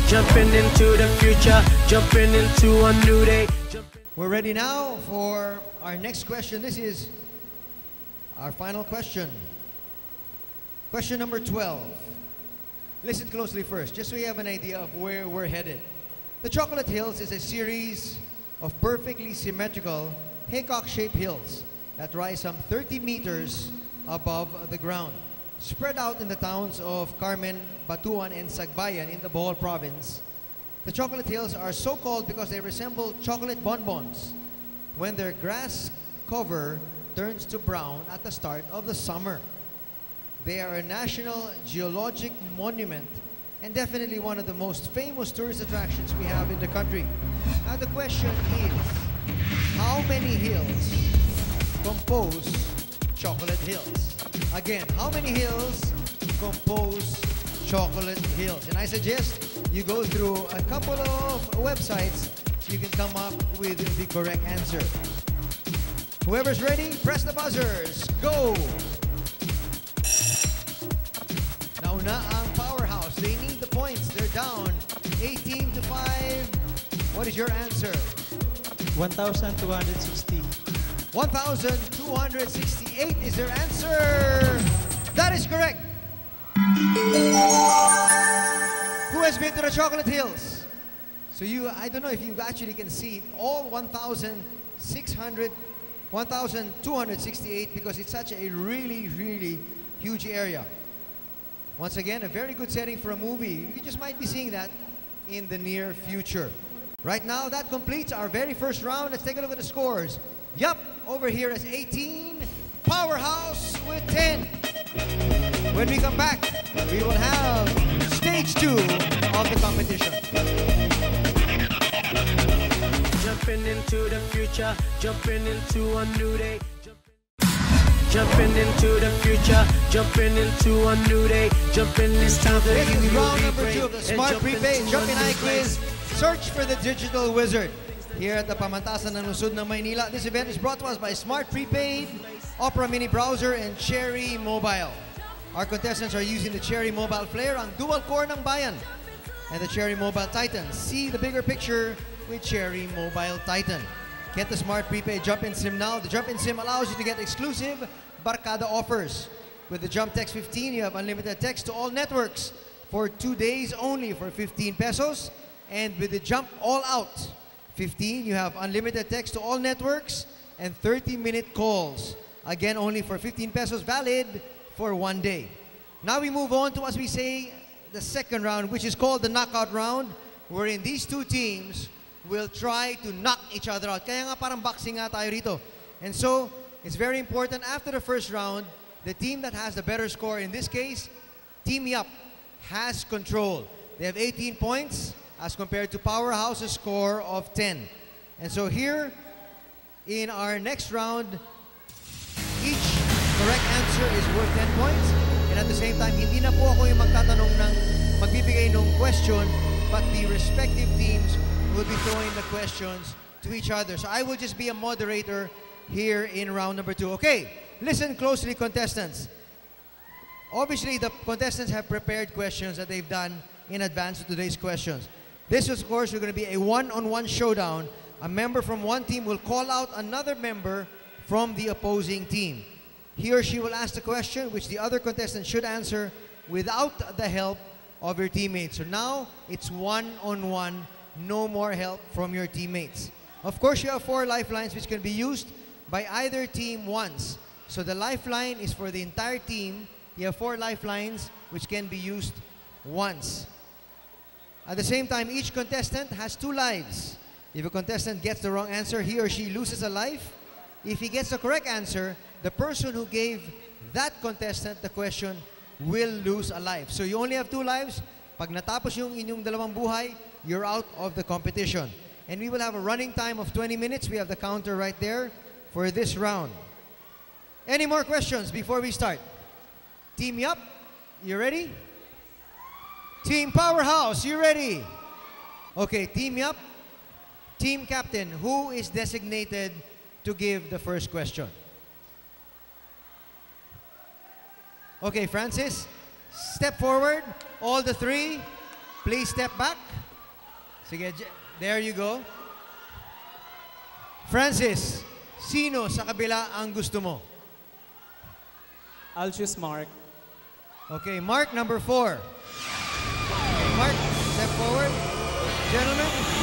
Jumping into the future, jumping into a new day. We're ready now for our next question. This is our final question. Question number 12. Listen closely first, just so you have an idea of where we're headed. The Chocolate Hills is a series of perfectly symmetrical haycock-shaped hills that rise some 30 meters above the ground. Spread out in the towns of Carmen, Batuan, and Sagbayan in the Bohol province, the Chocolate Hills are so called because they resemble chocolate bonbons when their grass cover turns to brown at the start of the summer. They are a national geologic monument and definitely one of the most famous tourist attractions we have in the country. Now the question is, how many hills compose Chocolate Hills? Again, how many hills compose Chocolate Hills? And I suggest you go through a couple of websites so you can come up with the correct answer. Whoever's ready, press the buzzers. Go! Nauna ang Powerhouse. They need the points. They're down 18 to 5. What is your answer? 1,260. 1,268 is their answer. That is correct. Who has been to the Chocolate Hills? So I don't know if you actually can see all 1,268 because it's such a really, really huge area. Once again, a very good setting for a movie. You just might be seeing that in the near future. Right now, that completes our very first round. Let's take a look at the scores. Yup, over here is 18. Powerhouse with 10. When we come back, we will have stage 2 of the competition. Jumping into the future, jumping into a new day. Jumping into the future, jumping into a new day. Jumping into the This is round number 2 of the Smart Prepaid Jumping Eye Quiz. Search for the Digital Wizard. Here at the Pamantasan ng Lungsod ng Maynila, this event is brought to us by Smart Prepaid, Opera Mini Browser, and Cherry Mobile. Our contestants are using the Cherry Mobile Flare, ang dual core ng bayan, and the Cherry Mobile Titan. See the bigger picture with Cherry Mobile Titan. Get the Smart Prepaid Jump In SIM now. The Jump In SIM allows you to get exclusive Barkada offers. With the Jump Text 15, you have unlimited text to all networks for 2 days only for 15 pesos. And with the Jump All Out 15, you have unlimited text to all networks and 30-minute calls. Again, only for 15 pesos, valid for 1 day. Now we move on to, as we say, the second round, which is called the knockout round, wherein these two teams will try to knock each other out. Kaya nga parang boxing nga tayo rito. And so, it's very important after the first round, the team that has the better score, in this case, Team Yup, has control. They have 18 points as compared to Powerhouse's score of 10. And so here, in our next round, each correct answer is worth 10 points. And at the same time, hindi na po ako yung magbibigay ng question, but the respective teams will be throwing the questions to each other. So I will just be a moderator here in round number 2. Okay, listen closely, contestants. Obviously, the contestants have prepared questions that they've done in advance of today's questions. This, of course, is going to be a one-on-one showdown. A member from one team will call out another member from the opposing team. He or she will ask the question, which the other contestant should answer without the help of your teammates. So now, it's one-on-one, no more help from your teammates. Of course, you have 4 lifelines which can be used by either team once. So the lifeline is for the entire team. You have 4 lifelines which can be used once. At the same time, each contestant has 2 lives. If a contestant gets the wrong answer, he or she loses a life. If he gets the correct answer, the person who gave that contestant the question will lose a life. So you only have 2 lives. Pag natapos yung inyong dalawang buhay, you're out of the competition. And we will have a running time of 20 minutes. We have the counter right there for this round. Any more questions before we start? Team Yup, you ready? Team Powerhouse, you ready? Okay, Team Yup, team captain, who is designated to give the first question? Okay, Francis, step forward, all the 3. Please step back. Sige, there you go. Francis, sino sa kabila ang gusto mo? I'll choose Mark. Okay, Mark number 4. Okay, Mark, step forward. Gentlemen.